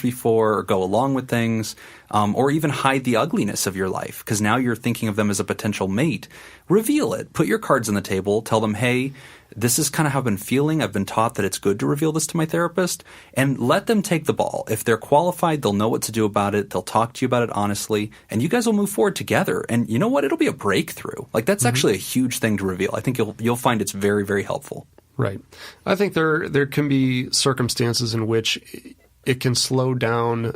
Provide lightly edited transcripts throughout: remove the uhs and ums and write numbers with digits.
before or go along with things, or even hide the ugliness of your life because now you're thinking of them as a potential mate. Reveal it. Put your cards on the table. Tell them, hey, this is kind of how I've been feeling. I've been taught that it's good to reveal this to my therapist, and let them take the ball. If they're qualified, they'll know what to do about it. They'll talk to you about it honestly, and you guys will move forward together. And you know what? It'll be a breakthrough. Like that's actually a huge thing to reveal. I think you'll find it's very, very helpful. Right. I think there can be circumstances in which it can slow down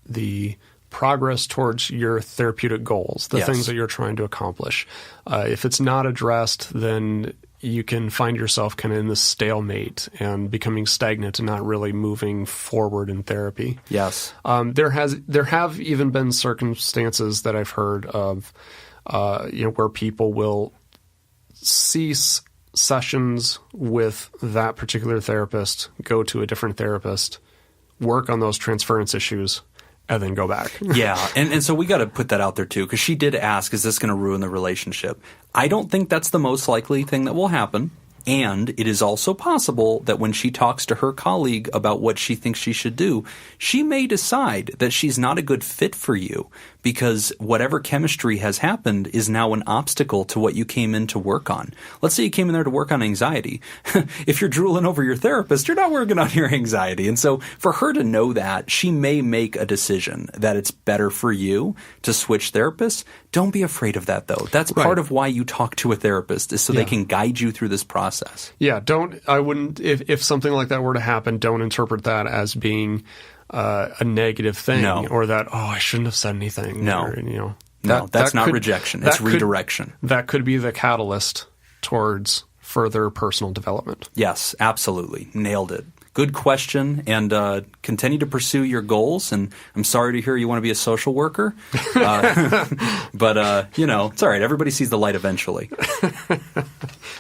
the progress towards your therapeutic goals, the things that you're trying to accomplish. If it's not addressed, then you can find yourself kind of in this stalemate and becoming stagnant and not really moving forward in therapy. Yes. There have even been circumstances that I've heard of, where people will cease sessions with that particular therapist, go to a different therapist, work on those transference issues, and then go back. Yeah, and so we got to put that out there too, because she did ask, is this going to ruin the relationship? I don't think that's the most likely thing that will happen. And it is also possible that when she talks to her colleague about what she thinks she should do, she may decide that she's not a good fit for you because whatever chemistry has happened is now an obstacle to what you came in to work on. Let's say you came in there to work on anxiety. If you're drooling over your therapist, you're not working on your anxiety. And so for her to know that, she may make a decision that it's better for you to switch therapists. Don't be afraid of that, though. That's part of why you talk to a therapist, is so they can guide you through this process. Yeah, if something like that were to happen, don't interpret that as being a negative thing, or that, I shouldn't have said anything. No, or, that's not rejection. It's redirection. That could be the catalyst towards further personal development. Yes, absolutely. Nailed it. Good question, and continue to pursue your goals. And I'm sorry to hear you want to be a social worker, but it's all right. Everybody sees the light eventually.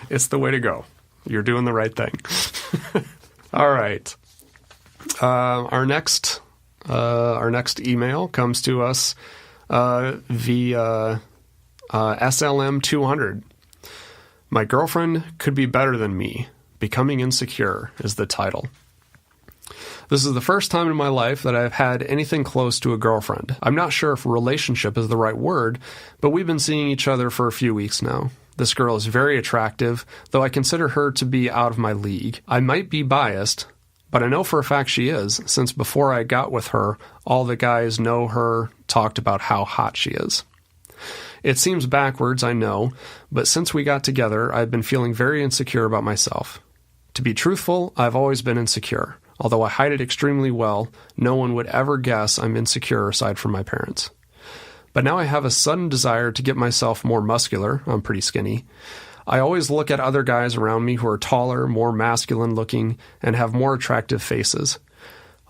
It's the way to go. You're doing the right thing. All right. Our next email comes to us via SLM 200. My girlfriend could be better than me. Becoming Insecure is the title. This is the first time in my life that I've had anything close to a girlfriend. I'm not sure if relationship is the right word, but we've been seeing each other for a few weeks now. This girl is very attractive, though I consider her to be out of my league. I might be biased, but I know for a fact she is, since before I got with her, all the guys know her talked about how hot she is. It seems backwards, I know, but since we got together, I've been feeling very insecure about myself. To be truthful, I've always been insecure. Although I hide it extremely well, no one would ever guess I'm insecure aside from my parents. But now I have a sudden desire to get myself more muscular. I'm pretty skinny. I always look at other guys around me who are taller, more masculine looking, and have more attractive faces.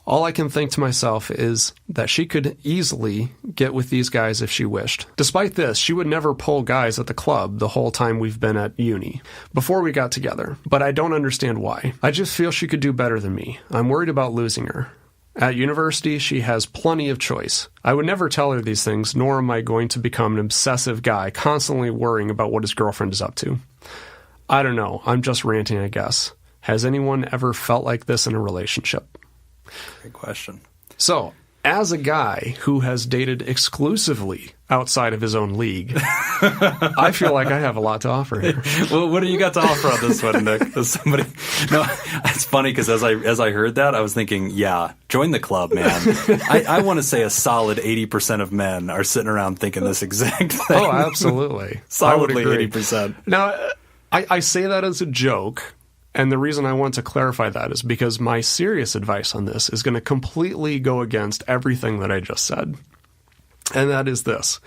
All I can think to myself is that she could easily get with these guys if she wished. Despite this, she would never pull guys at the club the whole time we've been at uni, before we got together, but I don't understand why. I just feel she could do better than me. I'm worried about losing her. At university, she has plenty of choice. I would never tell her these things, nor am I going to become an obsessive guy constantly worrying about what his girlfriend is up to. I don't know. I'm just ranting, I guess. Has anyone ever felt like this in a relationship? Great question. So, as a guy who has dated exclusively outside of his own league, I feel like I have a lot to offer here. Well, what do you got to offer on this one, Nick? No, it's funny because as I heard that, I was thinking, yeah, join the club, man. I want to say a solid 80% of men are sitting around thinking this exact thing. Oh, absolutely. Solidly 80%. Now, I say that as a joke. And the reason I want to clarify that is because my serious advice on this is going to completely go against everything that I just said. And that is this.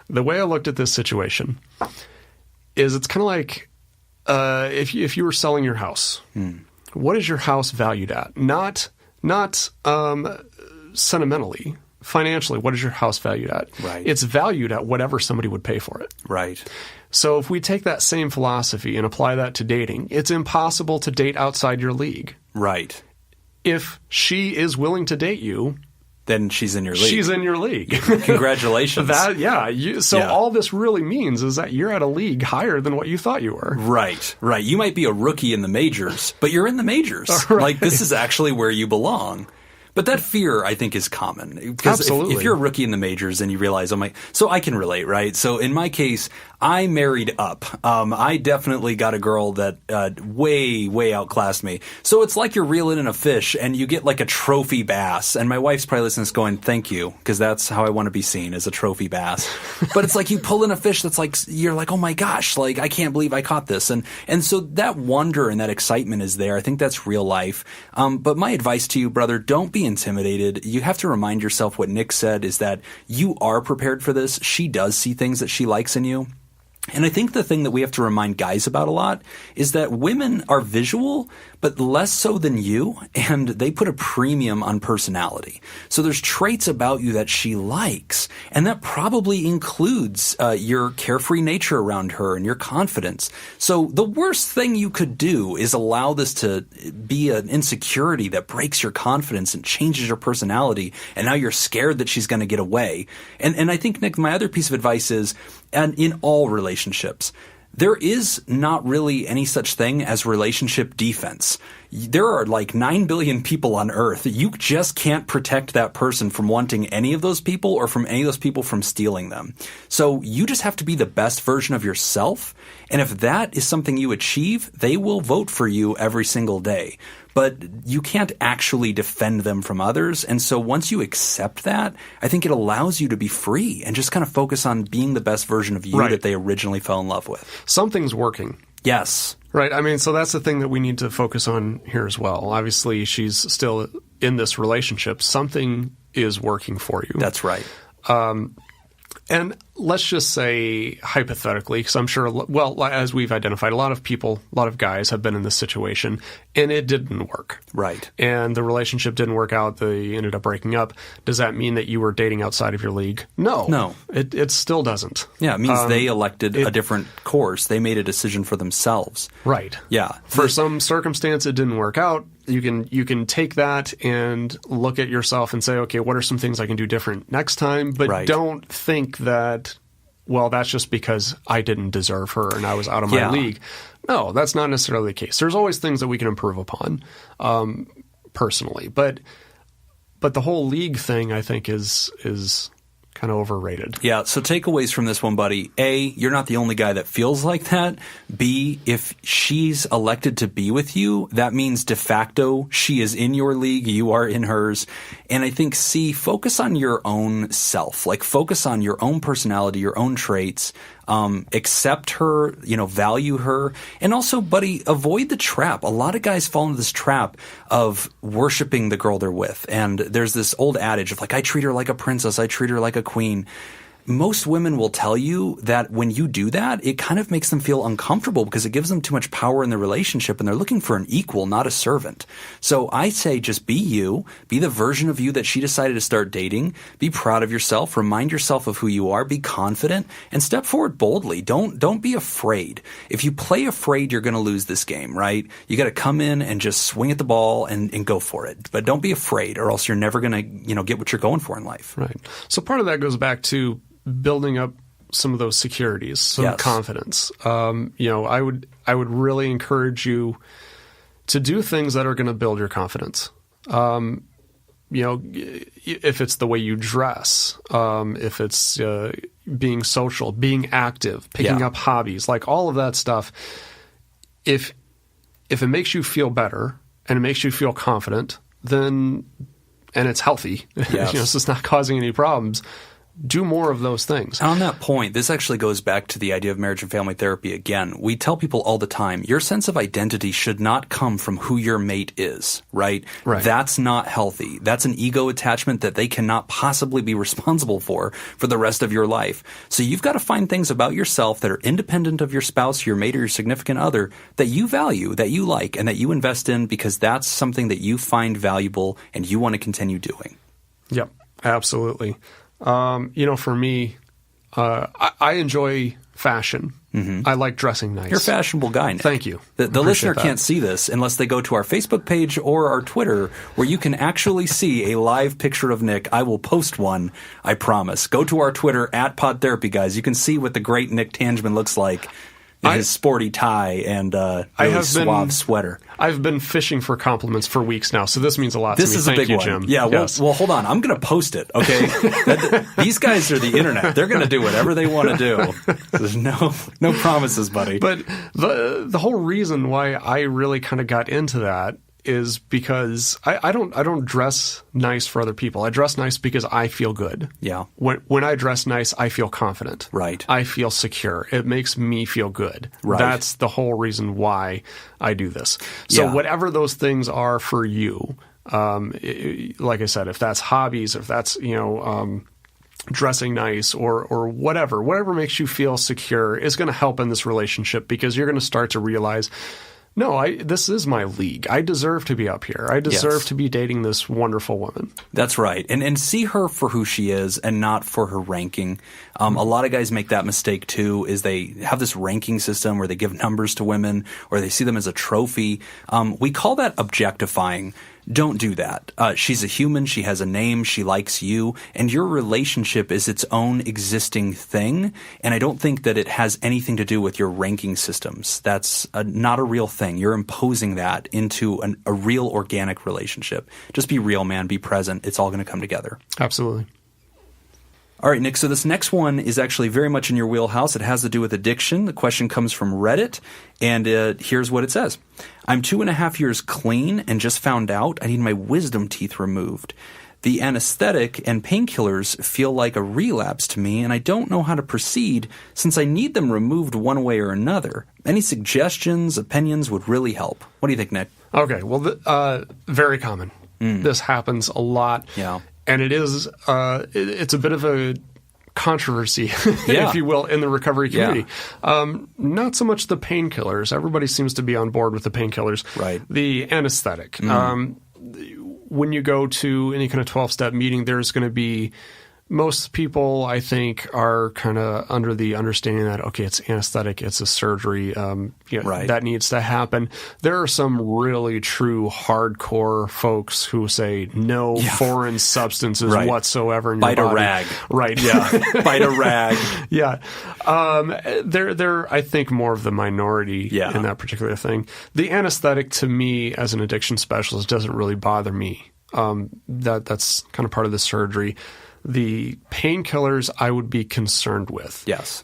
The way I looked at this situation is it's kind of like if you were selling your house, what is your house valued at? Not sentimentally, financially, what is your house valued at? Right. It's valued at whatever somebody would pay for it. Right. So if we take that same philosophy and apply that to dating, it's impossible to date outside your league. Right. If she is willing to date you, then she's in your league. She's in your league. Congratulations. All this really means is that you're at a league higher than what you thought you were. Right. You might be a rookie in the majors, but you're in the majors. Right. Like, this is actually where you belong. But that fear, I think, is common. Because Absolutely. if you're a rookie in the majors and you realize, so I can relate, right? So in my case, I married up. I definitely got a girl that way outclassed me. So it's like you're reeling in a fish and you get like a trophy bass. And my wife's probably listening to this going, thank you, because that's how I want to be seen, as a trophy bass. But it's like you pull in a fish that's like, you're like, oh my gosh, like I can't believe I caught this. And so that wonder and that excitement is there. I think that's real life. But my advice to you, brother, don't be intimidated. You have to remind yourself what Nick said is that you are prepared for this. She does see things that she likes in you. And I think the thing that we have to remind guys about a lot is that women are visual, but less so than you, and they put a premium on personality. So there's traits about you that she likes, and that probably includes your carefree nature around her and your confidence. So the worst thing you could do is allow this to be an insecurity that breaks your confidence and changes your personality, and now you're scared that she's going to get away. And I think, Nick, my other piece of advice is, and in all relationships, there is not really any such thing as relationship defense. There are like 9 billion people on Earth. You just can't protect that person from wanting any of those people or from any of those people from stealing them. So you just have to be the best version of yourself. And if that is something you achieve, they will vote for you every single day. But you can't actually defend them from others. And so once you accept that, I think it allows you to be free and just kind of focus on being the best version of you that they originally fell in love with. Something's working. Yes. Right. I mean, so that's the thing that we need to focus on here as well. Obviously, she's still in this relationship. Something is working for you. That's right. And let's just say hypothetically, because I'm sure, well, as we've identified, a lot of people, a lot of guys have been in this situation, and it didn't work. Right. And the relationship didn't work out. They ended up breaking up. Does that mean that you were dating outside of your league? No. No. It still doesn't. Yeah, it means they elected a different course. They made a decision for themselves. Right. Yeah. For some circumstance, it didn't work out. You can take that and look at yourself and say, okay, what are some things I can do different next time? But don't think that, well, that's just because I didn't deserve her and I was out of my league. No, that's not necessarily the case. There's always things that we can improve upon personally. But the whole league thing, I think, is kind of overrated. Yeah, so takeaways from this one, buddy. A, you're not the only guy that feels like that. B, if she's elected to be with you, that means de facto she is in your league, you are in hers. And I think C, focus on your own self. Like, focus on your own personality, your own traits. Accept her, value her. And also, buddy, avoid the trap. A lot of guys fall into this trap of worshiping the girl they're with. And there's this old adage of like, I treat her like a princess, I treat her like a queen. Most women will tell you that when you do that, it kind of makes them feel uncomfortable because it gives them too much power in the relationship and they're looking for an equal, not a servant. So I say just be you, be the version of you that she decided to start dating, be proud of yourself, remind yourself of who you are, be confident, and step forward boldly. Don't be afraid. If you play afraid, you're going to lose this game, right? You got to come in and just swing at the ball and go for it. But don't be afraid or else you're never going to, get what you're going for in life. Right. So part of that goes back to building up some of those securities, some confidence. I would really encourage you to do things that are going to build your confidence. If it's the way you dress, if it's being social, being active, picking up hobbies, like all of that stuff. If it makes you feel better and it makes you feel confident, then and it's healthy, so it's not causing any problems. Do more of those things. On that point, this actually goes back to the idea of marriage and family therapy again. We tell people all the time, your sense of identity should not come from who your mate is, right? That's not healthy. That's an ego attachment that they cannot possibly be responsible for the rest of your life. So you've got to find things about yourself that are independent of your spouse, your mate, or your significant other that you value, that you like, and that you invest in because that's something that you find valuable and you want to continue doing. Yep, absolutely. For me, I enjoy fashion. Mm-hmm. I like dressing nice. You're a fashionable guy, Nick. Thank you. The listener can't see this unless they go to our Facebook page or our Twitter, where you can actually see a live picture of Nick. I will post one, I promise. Go to our Twitter @PodTherapy, guys. You can see what the great Nick Tangeman looks like. in his sporty tie and really suave sweater. I've been fishing for compliments for weeks now, so this means a lot to me. This is a big one. Jim. Yeah, yes. well, hold on. I'm going to post it, okay? These guys are the internet. They're going to do whatever they want to do. There's no promises, buddy. But the whole reason why I really kind of got into that is because I don't dress nice for other people. I dress nice because I feel good. Yeah. When I dress nice, I feel confident. Right. I feel secure. It makes me feel good. Right. That's the whole reason why I do this. So whatever those things are for you, like I said, if that's hobbies, if that's, dressing nice or whatever makes you feel secure is going to help in this relationship, because you're going to start to realize, no, this is my league. I deserve to be up here. I deserve to be dating this wonderful woman. That's right. And see her for who she is and not for her ranking. A lot of guys make that mistake too, is they have this ranking system where they give numbers to women or they see them as a trophy. We call that objectifying. Don't do that. She's a human. She has a name. She likes you. And your relationship is its own existing thing. And I don't think that it has anything to do with your ranking systems. That's not a real thing. You're imposing that into a real organic relationship. Just be real, man. Be present. It's all going to come together. Absolutely. All right, Nick, so this next one is actually very much in your wheelhouse. It has to do with addiction. The question comes from Reddit, and here's what it says. I'm 2.5 years clean and just found out I need my wisdom teeth removed. The anesthetic and painkillers feel like a relapse to me, and I don't know how to proceed since I need them removed one way or another. Any suggestions, opinions would really help. What do you think, Nick? Okay, well, very common. This happens a lot. Yeah. And it is, it's a bit of a controversy, if you will, in the recovery community. Yeah. Not so much the painkillers. Everybody seems to be on board with the painkillers. Right. The anesthetic. When you go to any kind of 12-step meeting, there's going to be, most people, I think, are kind of under the understanding that, okay, it's anesthetic, it's a surgery, that needs to happen. There are some really true hardcore folks who say no foreign substances whatsoever in your body. Bite a rag. Right, yeah. Bite a rag. Yeah. They're, I think, more of the minority in that particular thing. The anesthetic, to me, as an addiction specialist, doesn't really bother me. That's kind of part of the surgery. The painkillers I would be concerned with. Yes.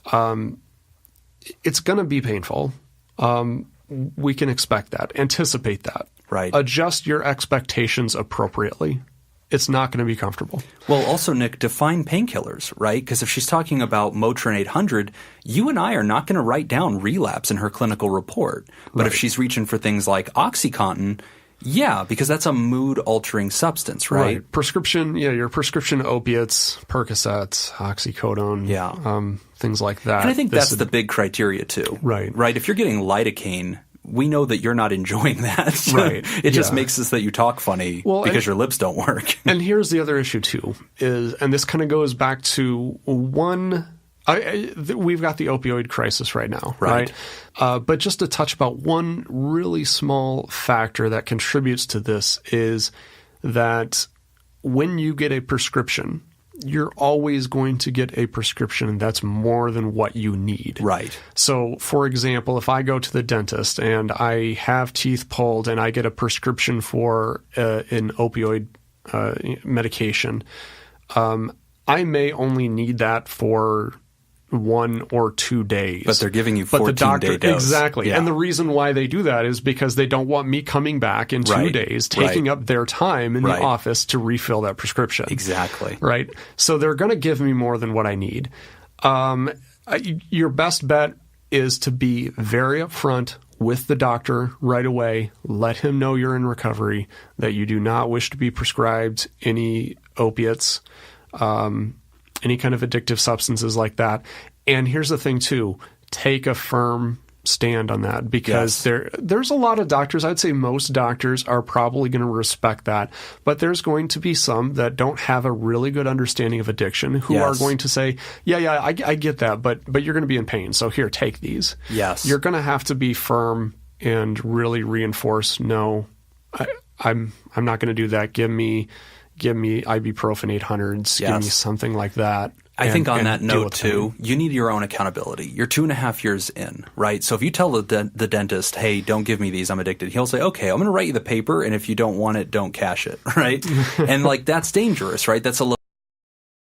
It's going to be painful. We can expect that. Anticipate that. Right. Adjust your expectations appropriately. It's not going to be comfortable. Well, also, Nick, define painkillers, right? Because if she's talking about Motrin 800, you and I are not going to write down Relapse in her clinical report. But if she's reaching for things like OxyContin, yeah, because that's a mood-altering substance, right? Prescription, your prescription opiates, Percocets, oxycodone, things like that. And I think that's the big criteria, too. Right. Right? If you're getting lidocaine, we know that you're not enjoying that. Right. It just makes us that you talk funny because your lips don't work. And here's the other issue, too, and this kind of goes back to one... we've got the opioid crisis right now, right? But just to touch about one really small factor that contributes to this is that when you get a prescription, you're always going to get a prescription that's more than what you need. Right. So, for example, if I go to the dentist and I have teeth pulled and I get a prescription for an opioid medication, I may only need that for 1 or 2 days. But they're giving you 14-day dose. Exactly. Yeah. And the reason why they do that is because they don't want me coming back in 2 days, taking up their time in the office to refill that prescription. Exactly. Right? So they're going to give me more than what I need. Your best bet is to be very upfront with the doctor right away. Let him know you're in recovery, that you do not wish to be prescribed any opiates, any kind of addictive substances like that. And here's the thing, too. Take a firm stand on that, because there's a lot of doctors, I'd say most doctors are probably going to respect that, but there's going to be some that don't have a really good understanding of addiction who are going to say, I get that, but you're going to be in pain, so here, take these. Yes. You're going to have to be firm and really reinforce, no, I'm not going to do that. Give me ibuprofen 800s, give me something like that. I think on that deal note with too, you need your own accountability. You're 2.5 years in, right? So if you tell the dentist, hey, don't give me these, I'm addicted, he'll say, okay, I'm going to write you the paper, and if you don't want it, don't cash it, right? And like, that's dangerous, right? That's a